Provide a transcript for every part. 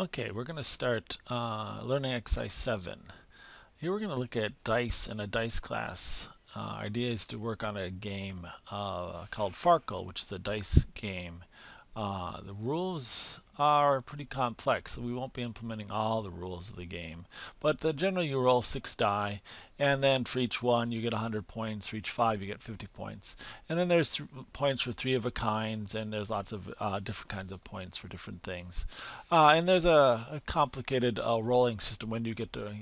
Okay, we're going to start learning exercise 7. Here we're going to look at dice and a dice class. Our idea is to work on a game called Farkle, which is a dice game. The rules are pretty complex, so we won't be implementing all the rules of the game. But generally you roll 6 die, and then for each one you get 100 points, for each 5 you get 50 points. And then there's points for 3 of a kinds, and there's lots of different kinds of points for different things. And there's a complicated rolling system when you get to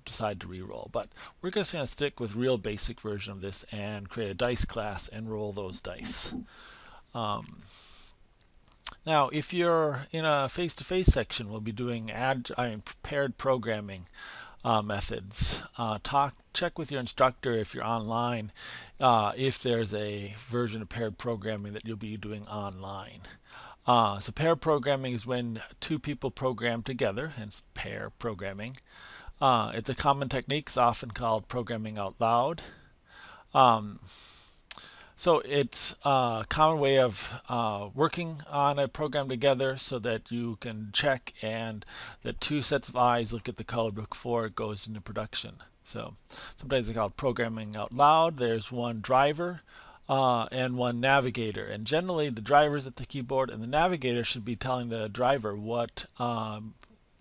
decide to re-roll. But we're just going to stick with real basic version of this and create a dice class and roll those dice. Now, if you're in a face-to-face section, we'll be doing paired programming methods. Check with your instructor if you're online if there's a version of paired programming that you'll be doing online. So paired programming is when two people program together, hence pair programming. It's a common technique, it's often called programming out loud. So it's a common way of working on a program together so that you can check and that two sets of eyes look at the code before it goes into production. So sometimes it's called programming out loud. There's one driver and one navigator. And generally the driver's at the keyboard and the navigator should be telling the driver what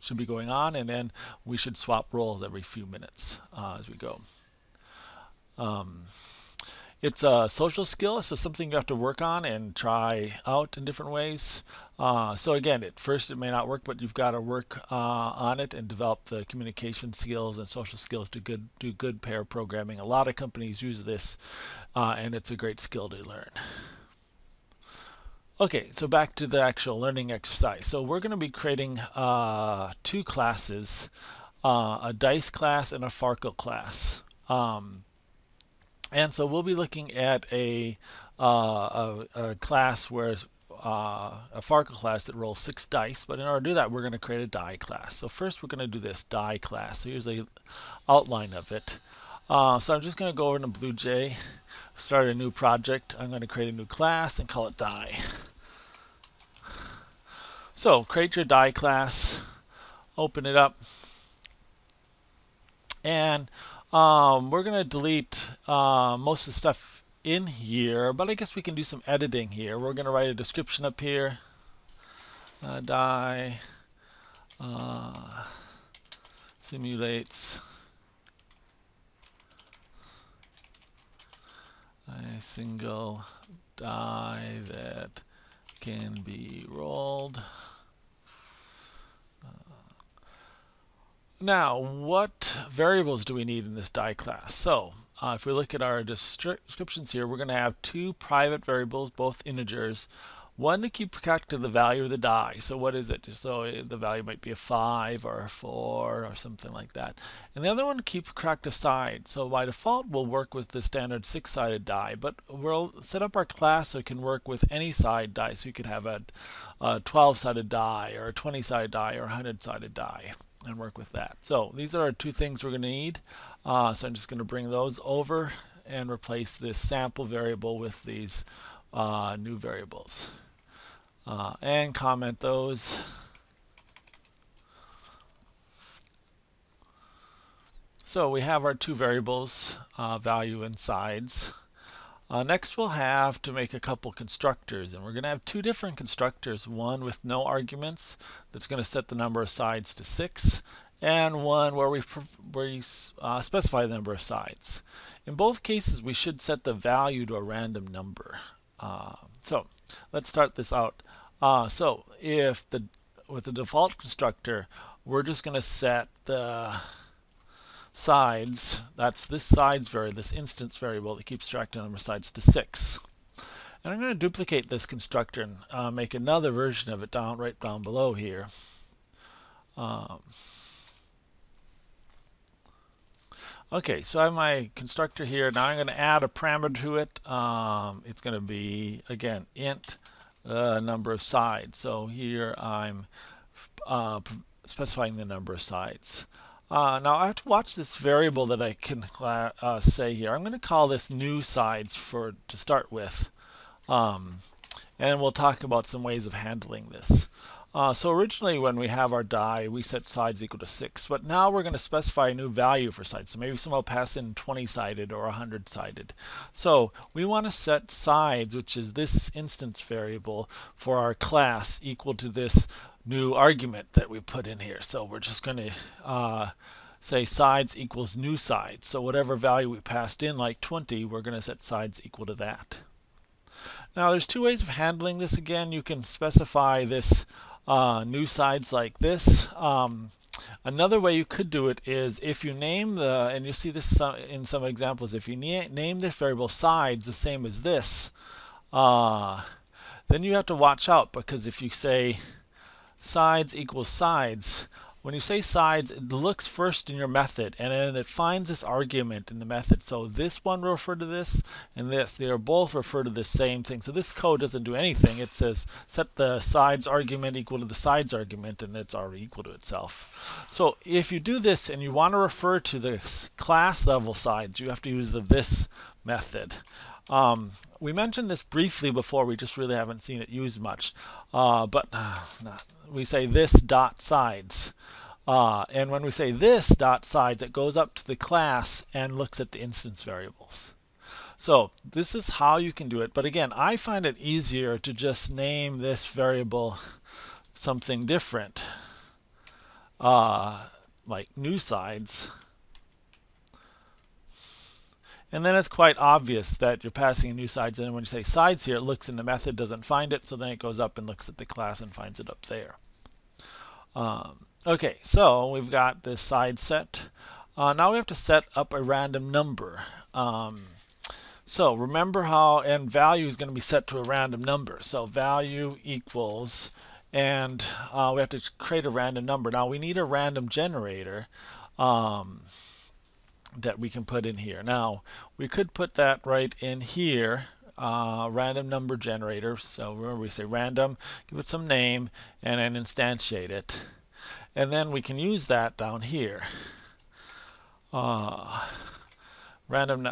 should be going on, and then we should swap roles every few minutes as we go. It's a social skill, so something you have to work on and try out in different ways. So again, at first it may not work, but you've got to work on it and develop the communication skills and social skills to do good pair programming. A lot of companies use this, and it's a great skill to learn. Okay, so back to the actual learning exercise. So we're going to be creating two classes, a dice class and a Farkle class. And so we'll be looking at a class where a Farkle class that rolls 6 dice, but in order to do that we're going to create a die class. So first we're going to do this die class. So here's a outline of it. So I'm just going to go over to BlueJ, start a new project. I'm going to create a new class and call it die. So create your die class, open it up, and we're going to delete most of the stuff in here, but I guess we can do some editing here. We're going to write a description up here. Die simulates a single die that can be rolled. Now, what variables do we need in this die class? So, if we look at our descriptions here, we're going to have two private variables, both integers. One to keep track of the value of the die. So what is it? So the value might be a 5 or a 4 or something like that. And the other one to keep track of sides. So by default we'll work with the standard 6-sided die, but we'll set up our class so it can work with any side die. So you could have a 12-sided die or a 20-sided die or a 100-sided die and work with that. So these are our two things we're going to need. So I'm just going to bring those over and replace this sample variable with these new variables. And comment those. So we have our two variables, value and sides. Next we'll have to make a couple constructors, and we're going to have two different constructors, one with no arguments that's going to set the number of sides to 6, and one where we specify the number of sides. In both cases we should set the value to a random number. So let's start this out. So if with the default constructor we're just going to set the sides, that's this sides variable, this instance variable that keeps track of the number of sides, to 6. And I'm going to duplicate this constructor and make another version of it right down below here. Okay, so I have my constructor here. Now I'm going to add a parameter to it. It's going to be, again, int number of sides. So here I'm specifying the number of sides. Now I have to watch this variable that I can say here. I'm going to call this new sides to start with, and we'll talk about some ways of handling this. So originally when we have our die, we set sides equal to 6, but now we're going to specify a new value for sides. So maybe someone will pass in 20-sided or 100-sided. So we want to set sides, which is this instance variable, for our class equal to this new argument that we put in here. So we're just going to say sides equals new sides. So whatever value we passed in, like 20, we're going to set sides equal to that. Now there's two ways of handling this. Again, you can specify this new sides like this. Another way you could do it is if you name the, and you see this in some examples, if you name this variable sides the same as this, then you have to watch out, because if you say sides equals sides, when you say sides, it looks first in your method, and then it finds this argument in the method. So this one will refer to this, and this. They are both refer to the same thing. So this code doesn't do anything. It says set the sides argument equal to the sides argument, and it's already equal to itself. So if you do this and you want to refer to the class level sides, you have to use the this method. We mentioned this briefly before, we just really haven't seen it used much. We say this dot sides. And when we say this dot sides, it goes up to the class and looks at the instance variables. So this is how you can do it. But again, I find it easier to just name this variable something different, like new sides. And then it's quite obvious that you're passing in new sides. And when you say sides here, it looks in the method, doesn't find it. So then it goes up and looks at the class and finds it up there. Okay, so we've got this side set. Now we have to set up a random number. So remember how, and value is going to be set to a random number. So value equals, and we have to create a random number. Now we need a random generator that we can put in here. Now we could put that right in here, random number generator. So remember, we say random, give it some name, and then instantiate it, and then we can use that down here. Random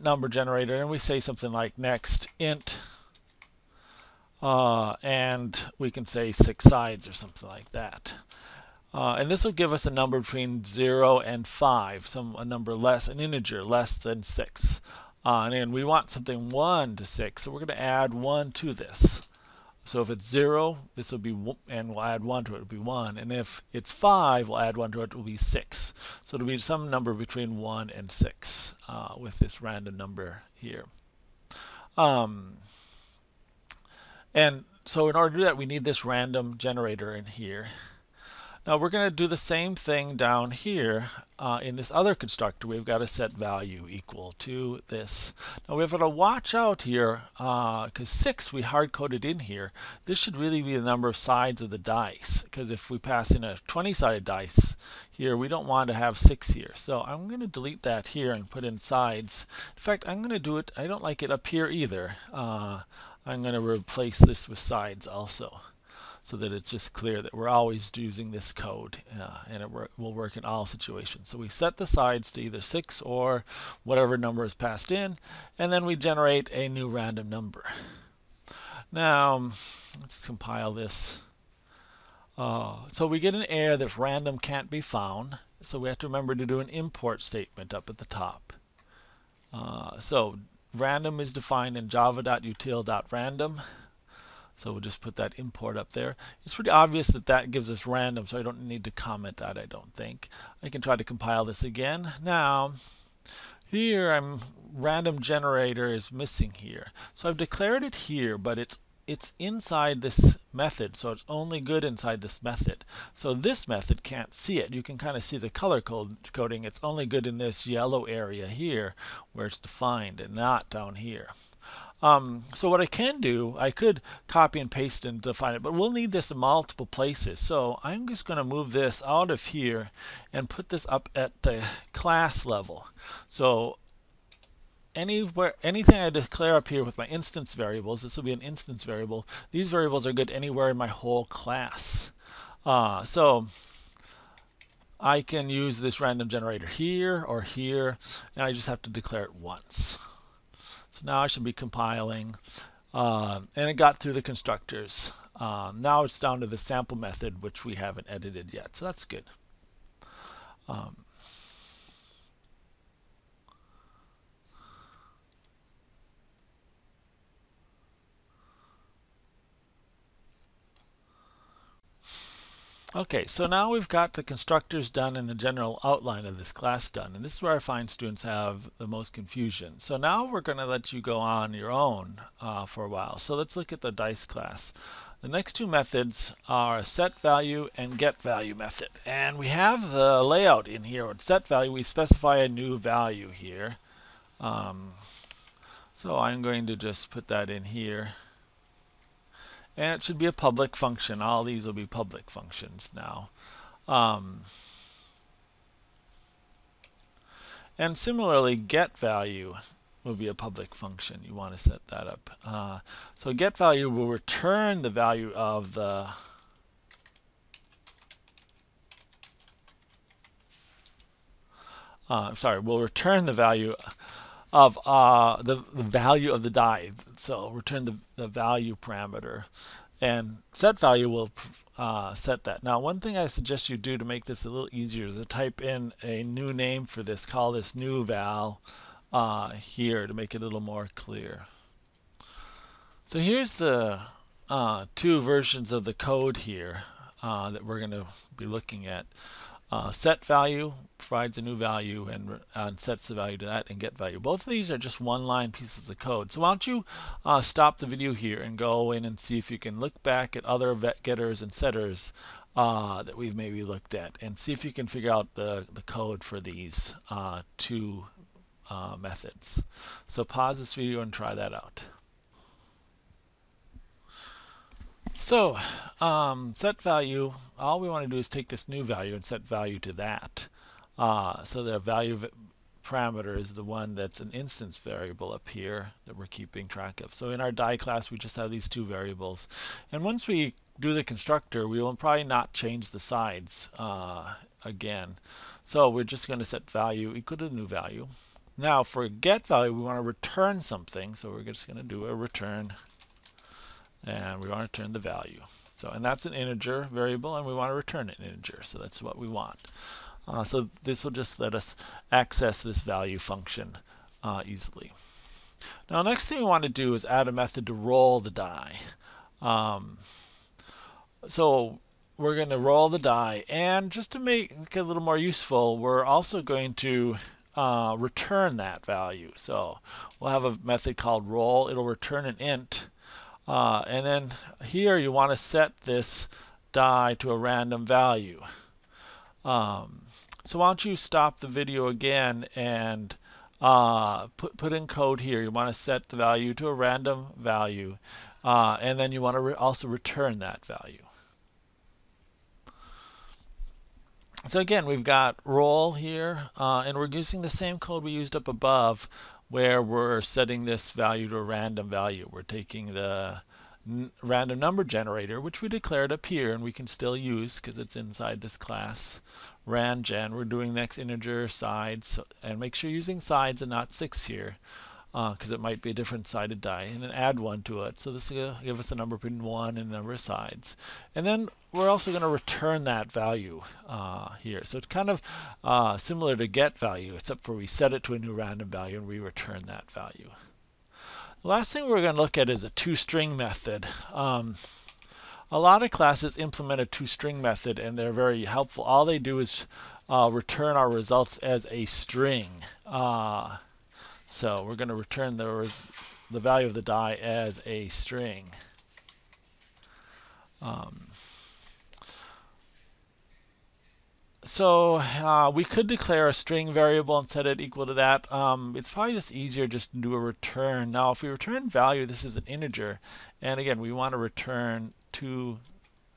number generator, and we say something like next int, and we can say 6 sides or something like that. And this will give us a number between 0 and 5, a number less, an integer less than 6. And then we want something 1 to 6, so we're going to add 1 to this. So if it's 0, this will be, and we'll add 1 to it, it'll be 1. And if it's 5, we'll add 1 to it, it will be 6. So it'll be some number between 1 and 6 with this random number here. And so in order to do that, we need this random generator in here. Now we're going to do the same thing down here in this other constructor. We've got to set value equal to this. Now we've got to watch out here because 6 we hard-coded in here. This should really be the number of sides of the dice, because if we pass in a 20-sided dice here, we don't want to have 6 here. So I'm going to delete that here and put in sides. In fact, I'm going to do it, I don't like it up here either. I'm going to replace this with sides also, so that it's just clear that we're always using this code, and it will work in all situations. So we set the sides to either 6 or whatever number is passed in, and then we generate a new random number. Now let's compile this. So we get an error that random can't be found, so we have to remember to do an import statement up at the top. So random is defined in java.util.random. So we'll just put that import up there. It's pretty obvious that that gives us random, so I don't need to comment that, I don't think. I can try to compile this again. Now, here random generator is missing here. So I've declared it here, but it's inside this method, so it's only good inside this method. So this method can't see it. You can kind of see the color coding. It's only good in this yellow area here where it's defined, and not down here. So what I can do, I could copy and paste and define it, but we'll need this in multiple places. So I'm just going to move this out of here and put this up at the class level. So anything I declare up here with my instance variables, this will be an instance variable. These variables are good anywhere in my whole class. So I can use this random generator here or here, and I just have to declare it once. So now I should be compiling, and it got through the constructors. Now it's down to the sample method, which we haven't edited yet, so that's good. Okay, so now we've got the constructors done and the general outline of this class done, and this is where I find students have the most confusion. So now we're going to let you go on your own for a while. So let's look at the dice class. The next two methods are set value and get value method, and we have the layout in here. With set value, we specify a new value here. So I'm going to just put that in here. And it should be a public function. All these will be public functions now. And similarly, get value will be a public function. You want to set that up. So get value will return the value of the will return the value of the value of the die. So return the value parameter, and set value will set that. Now, one thing I suggest you do to make this a little easier is to type in a new name for this. Call this new val here to make it a little more clear. So here's the two versions of the code here that we're going to be looking at. Set value provides a new value and sets the value to that, and get value. Both of these are just one-line pieces of code. So why don't you stop the video here and go in and see if you can look back at other getters and setters that we've maybe looked at, and see if you can figure out the code for these two methods. So pause this video and try that out. So set value, all we want to do is take this new value and set value to that. So the value parameter is the one that's an instance variable up here that we're keeping track of. So in our die class, we just have these two variables. And once we do the constructor, we will probably not change the sides again. So we're just going to set value equal to the new value. Now for get value, we want to return something. So we're just going to do a return. And we want to return the value. So, and that's an integer variable, and we want to return an integer. So that's what we want. So this will just let us access this value function easily. Now, next thing we want to do is add a method to roll the die. So we're going to roll the die, and just to make it a little more useful, we're also going to return that value. So we'll have a method called roll. It'll return an int. And then here you want to set this die to a random value. So why don't you stop the video again and put in code here. You want to set the value to a random value, and then you want to also return that value. So again, we've got roll here, and we're using the same code we used up above, where we're setting this value to a random value. We're taking the random number generator, which we declared up here, and we can still use because it's inside this class, rangen. We're doing next integer sides, and make sure you're using sides and not 6 here, because it might be a different sided die, and then add 1 to it. So this will give us a number between 1 and the number of sides. And then we're also going to return that value here. So it's kind of similar to get value, except for we set it to a new random value and we return that value. The last thing we're going to look at is a toString method. A lot of classes implement a toString method, and they're very helpful. All they do is return our results as a string. So we're going to return the value of the die as a string. So we could declare a string variable and set it equal to that. It's probably just easier just to do a return. Now if we return value, this is an integer, and again we want to return to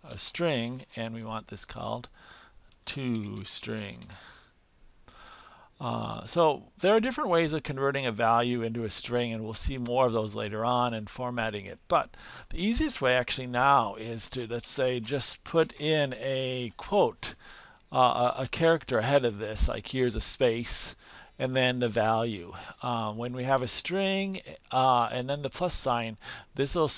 a string, and we want this called toString. So there are different ways of converting a value into a string, and we'll see more of those later on and formatting it. But the easiest way actually now is to, let's say, just put in a quote, a character ahead of this, like here's a space, and then the value. When we have a string and then the plus sign, this will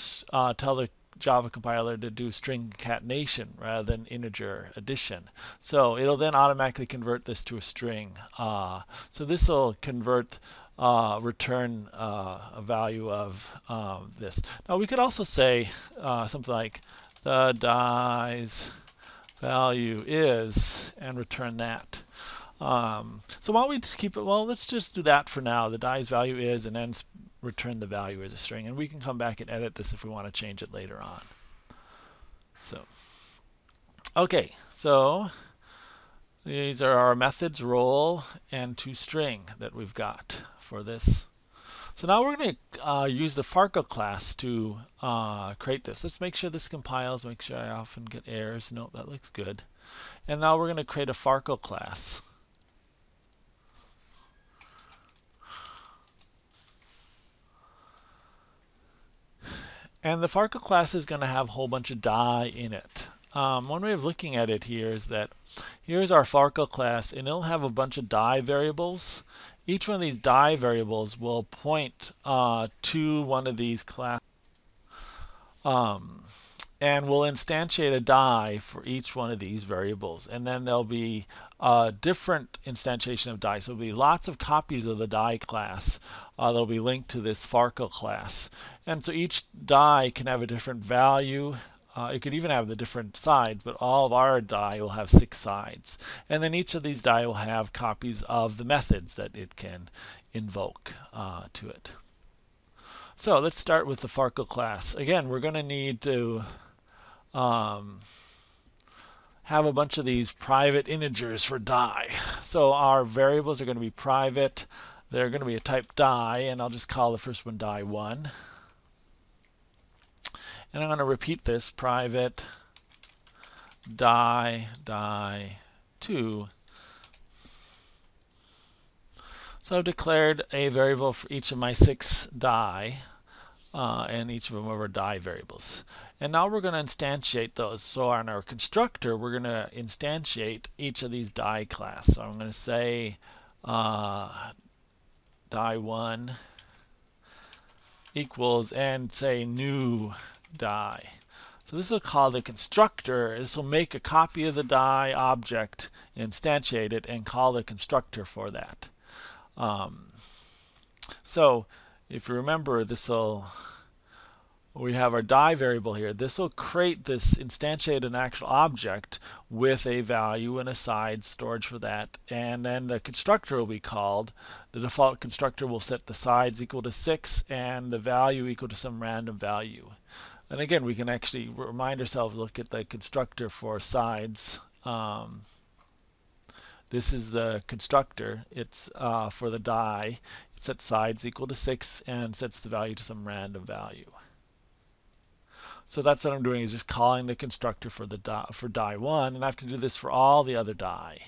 tell the Java compiler to do string concatenation rather than integer addition. So it'll then automatically convert this to a string. So this will convert, return a value of this. Now we could also say something like the die's value is, and return that. So why don't we just keep it, well, let's just do that for now. The die's value is, and then return the value as a string, and we can come back and edit this if we want to change it later on. So okay, so these are our methods, roll and toString, that we've got for this. So now we're going to use the Farkle class to create this. Let's make sure this compiles, make sure I often get errors. Nope, that looks good. And now we're going to create a Farkle class. And the Farkle class is going to have a whole bunch of die in it. One way of looking at it here is that here's our Farkle class, and it'll have a bunch of die variables. Each one of these die variables will point to one of these classes. And we'll instantiate a die for each one of these variables. And then there'll be a different instantiation of die. So there'll be lots of copies of the die class that'll be linked to this Farkle class. And so each die can have a different value. It could even have the different sides, but all of our die will have 6 sides. And then each of these die will have copies of the methods that it can invoke to it. So let's start with the Farkle class. Again, we're going to need to have a bunch of these private integers for die. So our variables are going to be private. They're going to be a type die, and I'll just call the first one die1. And I'm going to repeat this, private die 2. So I've declared a variable for each of my 6 die, and each of them are die variables. And now we're going to instantiate those. So on our constructor, we're going to instantiate each of these die class. So I'm going to say die1 equals, and say new die. So this will call the constructor. This will make a copy of the die object, instantiate it, and call the constructor for that. So if you remember, we have our die variable here. This will create this, instantiate an actual object with a value and a side storage for that, and then the constructor will be called. The default constructor will set the sides equal to 6 and the value equal to some random value. And again, we can actually remind ourselves, look at the constructor for sides. This is the constructor. It's for the die. It sets sides equal to 6 and sets the value to some random value. So that's what I'm doing, is just calling the constructor for the for die1, and I have to do this for all the other die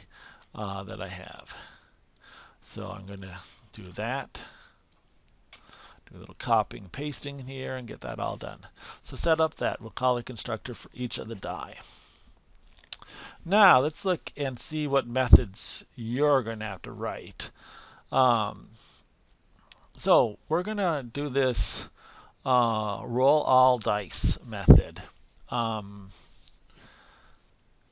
that I have. So I'm going to do that. Do a little copying and pasting here and get that all done. So set up that. We'll call the constructor for each of the die. Now let's look and see what methods you're going to have to write. So we're going to do this roll all dice method,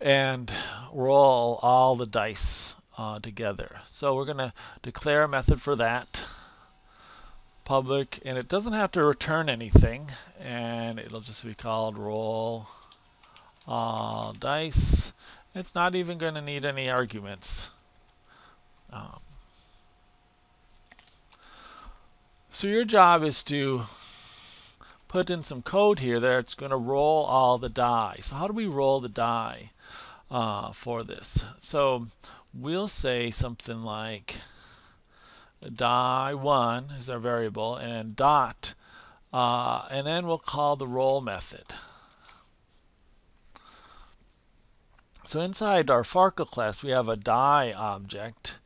and roll all the dice together. So we're going to declare a method for that, public, and it doesn't have to return anything, and it'll just be called roll all dice. It's not even going to need any arguments. So your job is to put in some code here that it's going to roll all the die. So how do we roll the die for this? So we'll say something like die1 is our variable, and then dot, and then we'll call the roll method. So inside our Farkle class, we have a die object,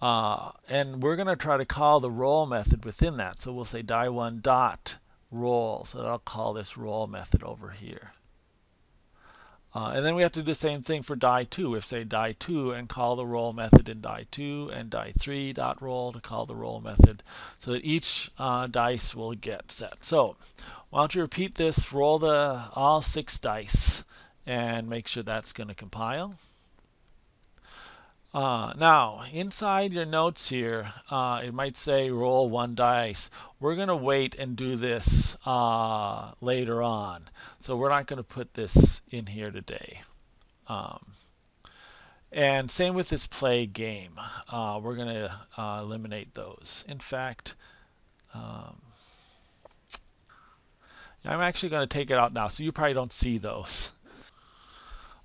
and we're going to try to call the roll method within that. So we'll say die1 dot roll. So I'll call this roll method over here. And then we have to do the same thing for die 2. If say die 2 and call the roll method in die 2 and die 3 dot roll to call the roll method so that each dice will get set. So why don't you repeat this, roll the all 6 dice and make sure that's going to compile. Now, inside your notes here, it might say roll 1 dice. We're going to wait and do this later on. So we're not going to put this in here today. And same with this play game. We're going to eliminate those. In fact, I'm actually going to take it out now, so you probably don't see those.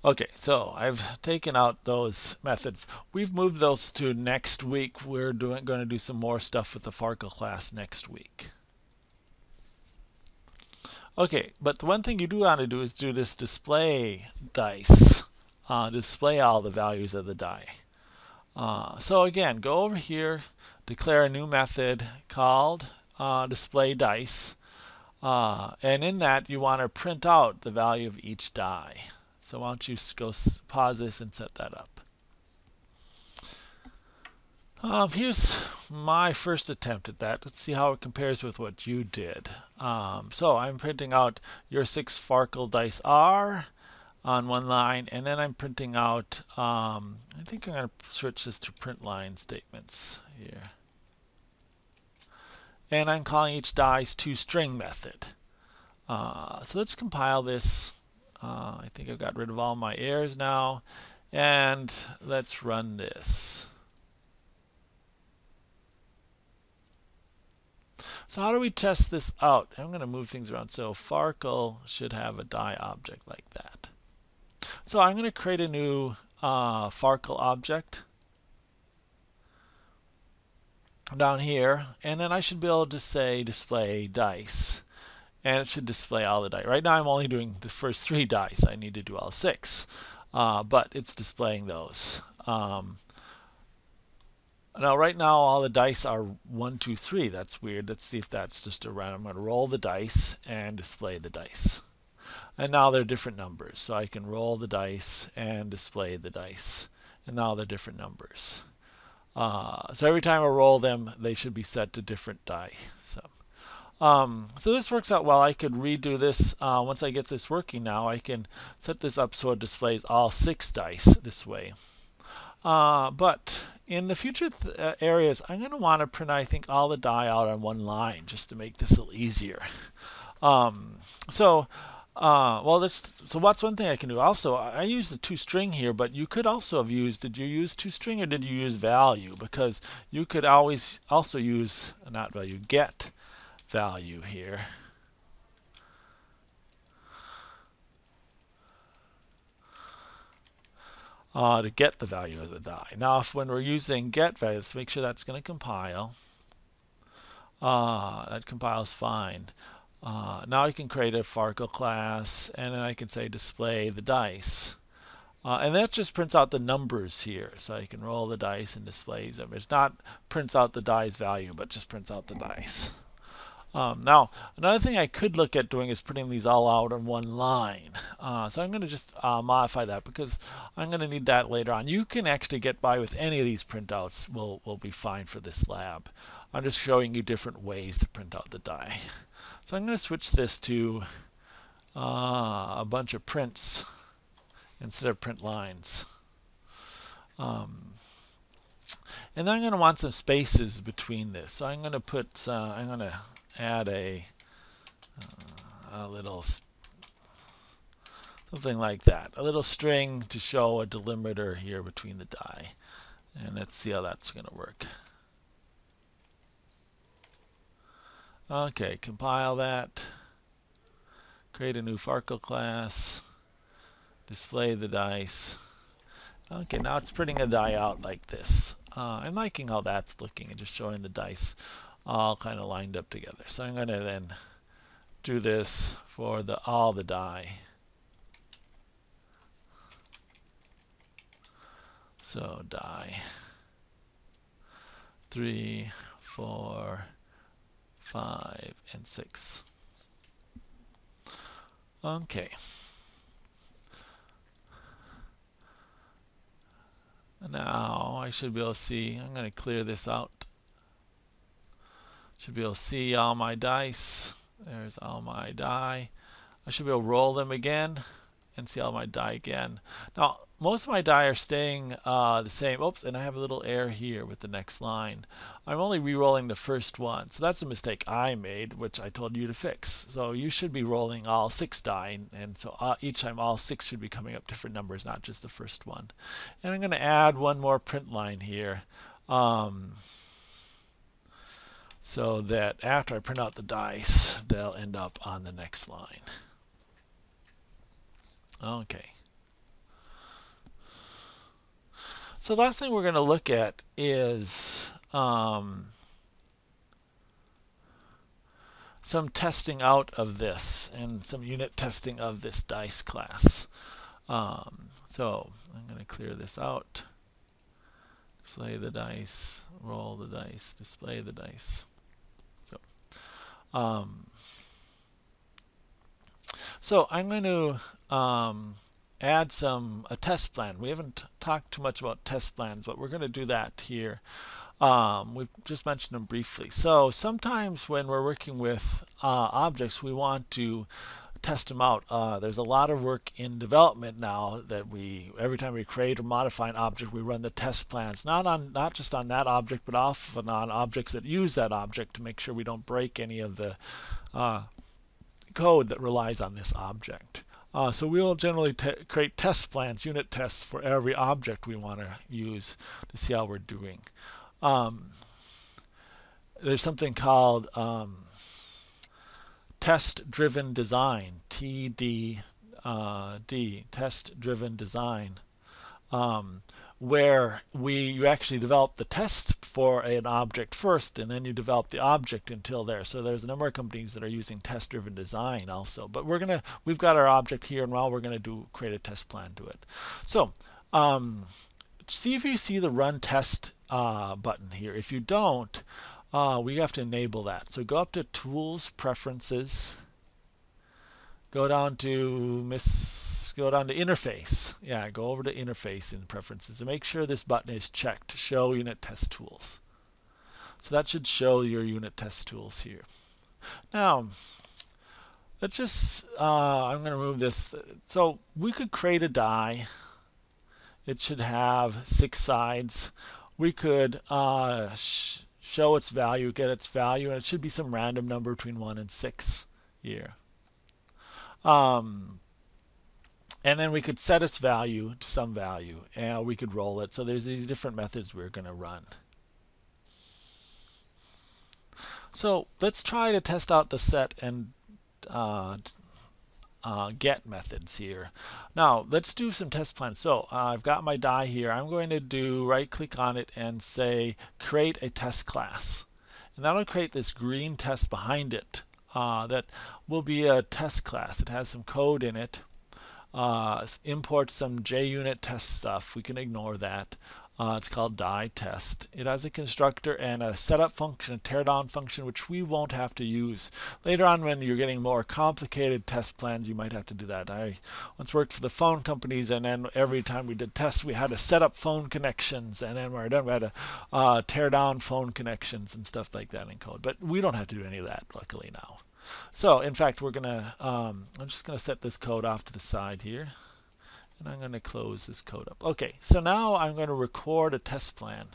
Okay, so I've taken out those methods. We've moved those to next week. We're going to do some more stuff with the Farkle class next week. Okay, but the one thing you do want to do is do this display dice. Display all the values of the die. So again, go over here, declare a new method called display dice. And in that, you want to print out the value of each die. So why don't you go pause this and set that up. Here's my first attempt at that. Let's see how it compares with what you did. So I'm printing out your 6 Farkle dice are on one line, and then I'm printing out, I think I'm going to switch this to print line statements here. And I'm calling each dice toString method. So let's compile this. I think I've got rid of all my errors now, and let's run this. So how do we test this out? I'm going to move things around. So Farkle should have a die object like that. So I'm going to create a new Farkle object down here, and then I should be able to say display dice. And it should display all the dice. Right now I'm only doing the first 3 dice. I need to do all 6. But it's displaying those. Now right now all the dice are 1, 2, 3. That's weird. Let's see if that's just a random. I'm going to roll the dice and display the dice. And now they're different numbers. So I can roll the dice and display the dice. And now they're different numbers. So every time I roll them, they should be set to different die. So this works out well. I could redo this. Once I get this working now, I can set this up so it displays all 6 dice this way. But in the future areas, I'm going to want to print, I think, all the die out on one line just to make this a little easier. So what's one thing I can do? Also, I use the toString here, but you could also have used, did you use toString or did you use value? Because you could always also use, not value, get value here. To get the value of the die. Now, when we're using get value, let's make sure that's going to compile. That compiles fine. Now I can create a Farkle class, and then I can say display the dice. And that just prints out the numbers here. So I can roll the dice and displays them. It's not prints out the die's value, but just prints out the dice. Now, another thing I could look at doing is printing these all out on one line. So I'm going to just modify that because I'm going to need that later on. You can actually get by with any of these printouts. Will be fine for this lab. I'm just showing you different ways to print out the die. So I'm going to switch this to a bunch of prints instead of print lines. And then I'm going to want some spaces between this. So I'm going to put, I'm going to add a little something like that, a little string to show a delimiter here between the die. And let's see how that's going to work. Okay, compile that, create a new Farkle class, display the dice. Okay, now it's printing a die out like this. I'm liking how that's looking and just showing the dice all kind of lined up together. So I'm going to then do this for all the die. So die 3, 4, 5, and 6. Okay. Now I should be able to see, I'm going to clear this out. Should be able to see all my dice. There's all my die. I should be able to roll them again and see all my die again. Now, most of my die are staying the same. Oops, and I have a little error here with the next line. I'm only re-rolling the first one. So that's a mistake I made, which I told you to fix. So you should be rolling all 6 die, and so each time all 6 should be coming up different numbers, not just the first one. And I'm going to add one more print line here. So that after I print out the dice, they'll end up on the next line. Okay. So the last thing we're going to look at is some testing out of this and some unit testing of this dice class. So I'm going to clear this out. Display the dice, roll the dice, display the dice. So I'm going to add a test plan. We haven't talked too much about test plans, but we're going to do that here. We've just mentioned them briefly. So sometimes when we're working with objects, we want to test them out. There's a lot of work in development now that every time we create or modify an object, we run the test plans, not just on that object, but often on objects that use that object to make sure we don't break any of the code that relies on this object. So we'll generally create test plans, unit tests for every object we want to use to see how we're doing. There's something called test-driven design, TDD, test-driven design, where you actually develop the test for an object first, and then you develop the object until there. So there's a number of companies that are using test-driven design also. But we've got our object here, and now we're going to create a test plan to it. So see if you see the Run Test button here. If you don't, we have to enable that. So go up to Tools, Preferences, go down to Interface. Yeah, go over to Interface in Preferences and make sure this button is checked to show Unit Test Tools. So that should show your Unit Test Tools here. Now, let's just, I'm going to remove this. So we could create a die. It should have 6 sides. We could show its value, get its value, and it should be some random number between 1 and 6 here. And then we could set its value to some value, and we could roll it. So there's these different methods we're going to run. So let's try to test out the set and get methods here. Now let's do some test plans. So I've got my die here. I'm going to right-click on it and say create a test class, and that'll create this green test behind it. That will be a test class. It has some code in it. Import some JUnit test stuff. We can ignore that. It's called die test. It has a constructor and a setup function, a teardown function, which we won't have to use. Later on, when you're getting more complicated test plans, you might have to do that. I once worked for the phone companies, and then every time we did tests, we had to set up phone connections, and then when we're done, we had to tear down phone connections and stuff like that in code. But we don't have to do any of that, luckily, now. So, in fact, we're gonna. I'm just gonna set this code off to the side here, and I'm gonna close this code up. Okay, so now I'm going to record a test plan.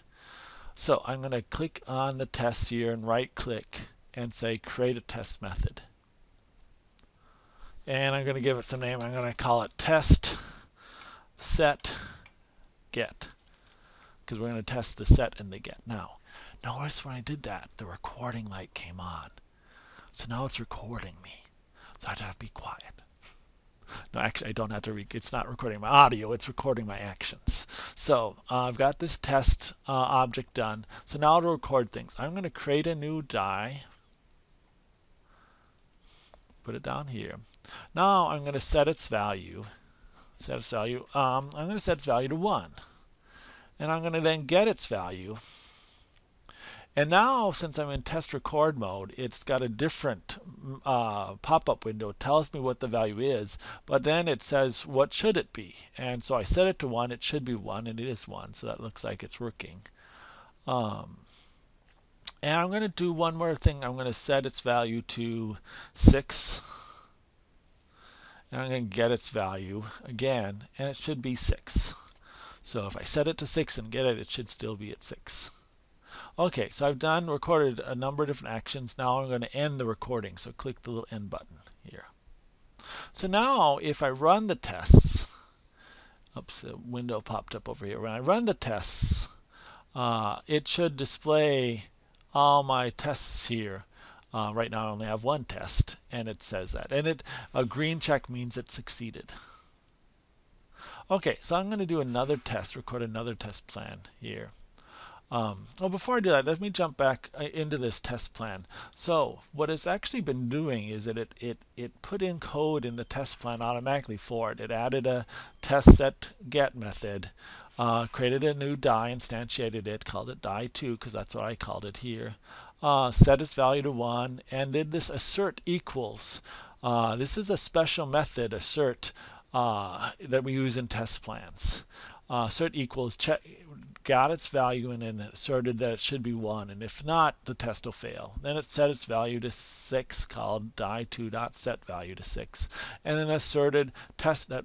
So I'm going to click on the tests here and right-click and say create a test method. And I'm going to give it some name. I'm going to call it test set get, because we're going to test the set and the get. Now, notice when I did that, the recording light came on. So now it's recording me. So I have to be quiet. No, actually, I don't have to. It's not recording my audio. It's recording my actions. So I've got this test object done. So now to record things, I'm going to create a new die. Put it down here. Now I'm going to set its value. I'm going to set its value to 1, and I'm going to then get its value. And now, since I'm in test record mode, it's got a different pop-up window. It tells me what the value is, but then it says, what should it be? And so I set it to 1. It should be 1, and it is 1. So that looks like it's working. And I'm going to do one more thing. I'm going to set its value to 6. And I'm going to get its value again, and it should be 6. So if I set it to 6 and get it, it should still be at 6. Okay, so I've recorded a number of different actions. Now I'm going to end the recording. So click the little end button here. So now if I run the tests, oops, the window popped up over here. When I run the tests, it should display all my tests here. Right now I only have one test, and it says that. And a green check means it succeeded. Okay, so I'm going to do another test, record another test plan here. Well, before I do that, let me jump back into this test plan. So what it's actually been doing is that it put in code in the test plan automatically for it. It added a test set get method, created a new die, instantiated it, called it die2 because that's what I called it here, set its value to 1, and did this assert equals. This is a special method, assert, that we use in test plans. Assert equals got its value and then asserted that it should be 1, and if not, the test will fail. Then it set its value to 6, called die2.setValue to 6, and then asserted test. That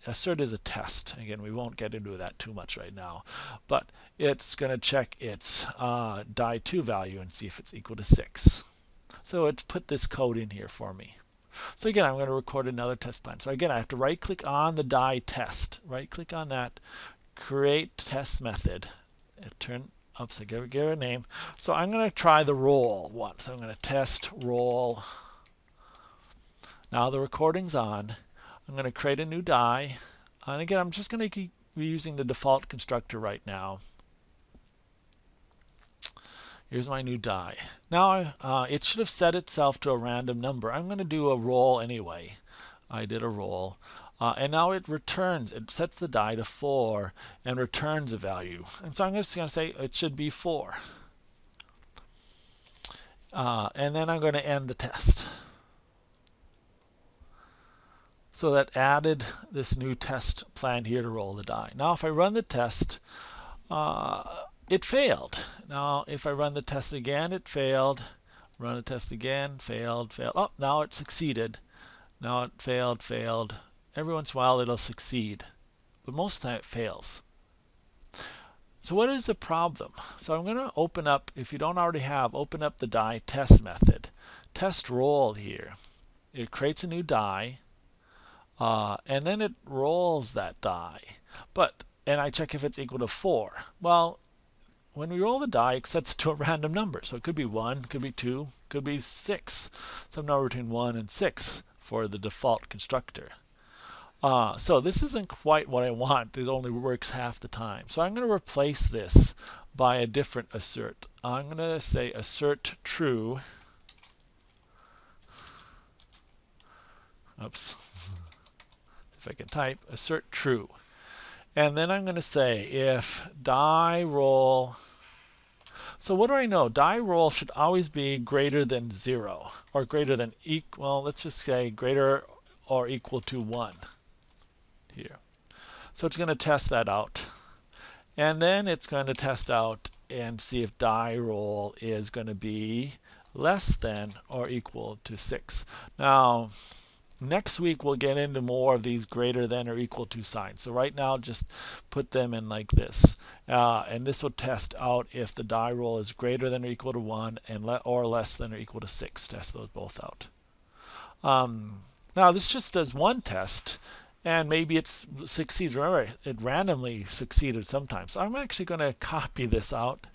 assert is a test. Again, we won't get into that too much right now, but it's going to check its die2 value and see if it's equal to 6. So it's put this code in here for me. So again, I'm going to record another test plan. So again, I have to right click on the die test, right click on that, create test method, I give it a name. So I'm going to try the roll one. So I'm going to test roll. Now the recording's on. I'm going to create a new die, and again, I'm just going to keep using the default constructor right now. Here's my new die. Now it should have set itself to a random number. I'm going to do a roll anyway. I did a roll. And now it returns, it sets the die to 4 and returns a value. And so I'm just going to say it should be 4. And then I'm going to end the test. So that added this new test plan here to roll the die. Now if I run the test, it failed. Now if I run the test again, it failed. Run the test again, failed, failed. Oh, now it succeeded. Now it failed, failed. Every once in a while it'll succeed, but most of the time it fails. So what is the problem? So I'm going to open up, if you don't already have, open up the die test method. Test roll here. It creates a new die, and then it rolls that die. And I check if it's equal to 4. Well, when we roll the die, it sets to a random number. So it could be 1, could be 2, could be 6. Some number between 1 and 6 for the default constructor. So this isn't quite what I want. It only works half the time. So I'm going to replace this by a different assert. I'm going to say assert true. Oops. If I can type, assert true. And then I'm going to say if die roll. So what do I know? Die roll should always be greater than 0 or greater than equal. Well, let's just say greater or equal to 1. Here. So it's going to test that out. And then it's going to test out and see if die roll is going to be less than or equal to 6. Now, next week we'll get into more of these greater than or equal to signs. So right now just put them in like this. And this will test out if the die roll is greater than or equal to 1 and or less than or equal to 6. Test those both out. Now this just does one test. And maybe it succeeds. Remember, it randomly succeeded sometimes. So I'm actually going to copy this out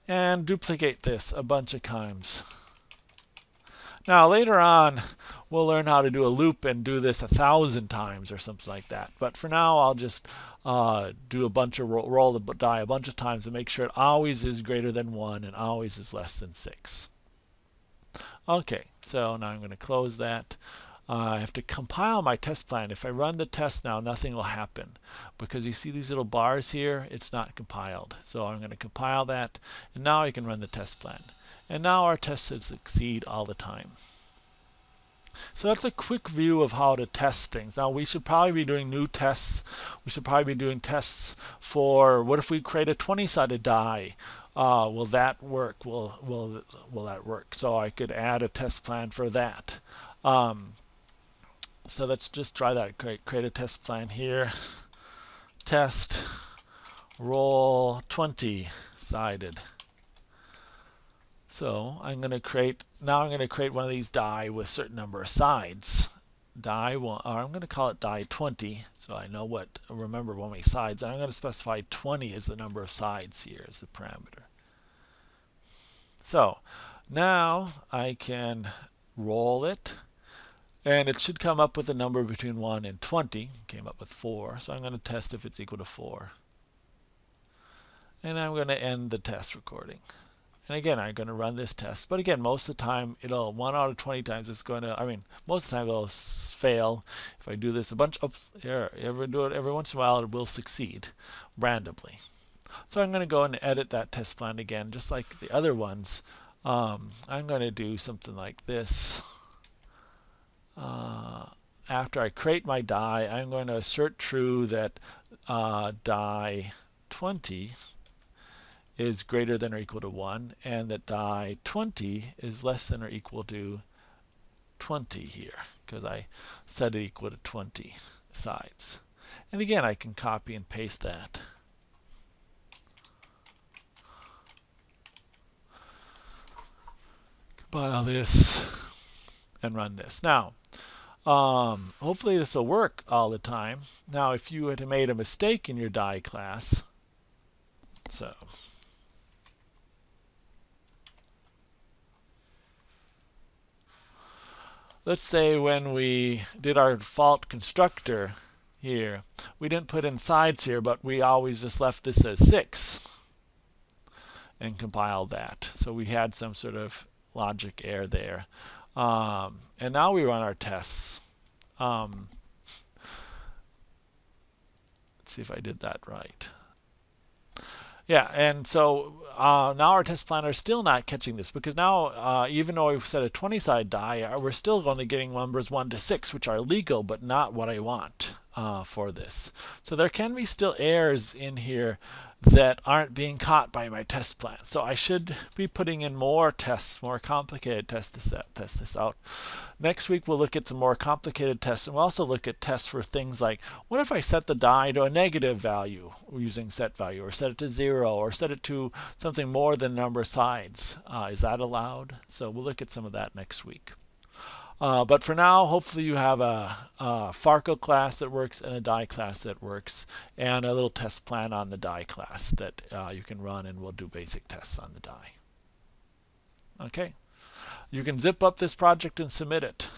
and duplicate this a bunch of times. Now later on, we'll learn how to do a loop and do this 1,000 times or something like that. But for now, I'll just do a bunch of roll the die a bunch of times to make sure it always is greater than 1 and always is less than 6. Okay, so now I'm going to close that. I have to compile my test plan. If I run the test now, nothing will happen because you see these little bars here, it's not compiled. So I'm going to compile that, and now I can run the test plan. And now our tests succeed all the time. So that's a quick view of how to test things. Now we should probably be doing new tests. We should probably be doing tests for what if we create a 20-sided die? Will that work? Will that work? So I could add a test plan for that. So let's just try that. Create a test plan here. Test roll 20-sided. So I'm going to create one of these die with a certain number of sides. Die one, or I'm going to call it die 20, so I remember how many sides. And I'm going to specify 20 as the number of sides here as the parameter. So now I can roll it, and it should come up with a number between 1 and 20. Came up with 4, so I'm going to test if it's equal to 4. And I'm going to end the test recording. And again, I'm going to run this test. But again, most of the time, 1 out of 20 times, it's going to, most of the time it'll fail. If I do this a bunch, every once in a while, it will succeed randomly. So I'm going to go and edit that test plan again, just like the other ones. I'm going to do something like this. After I create my die, I'm going to assert true that die 20 is greater than or equal to 1, and that die 20 is less than or equal to 20 here, because I set it equal to 20 sides. And again, I can copy and paste that. Compile this and run this. Now, hopefully this will work all the time. Now, if you had made a mistake in your die class, so let's say when we did our default constructor here, we didn't put in sides here, but we always just left this as 6 and compiled that. So we had some sort of logic error there. And now we run our tests. Let's see if I did that right. Yeah, and so now our test planner is still not catching this, because now even though we've set a 20-side die, we're still only getting numbers 1 to 6, which are legal but not what I want for this. So there can be still errors in here that aren't being caught by my test plan. So I should be putting in more tests, more complicated tests to test this out. Next week we'll look at some more complicated tests, and we'll also look at tests for things like, what if I set the die to a negative value using set value, or set it to 0, or set it to something more than number of sides? Is that allowed? So we'll look at some of that next week. But for now, hopefully you have a Farkle class that works and a die class that works, and a little test plan on the die class that you can run, and we'll do basic tests on the die. Okay. You can zip up this project and submit it.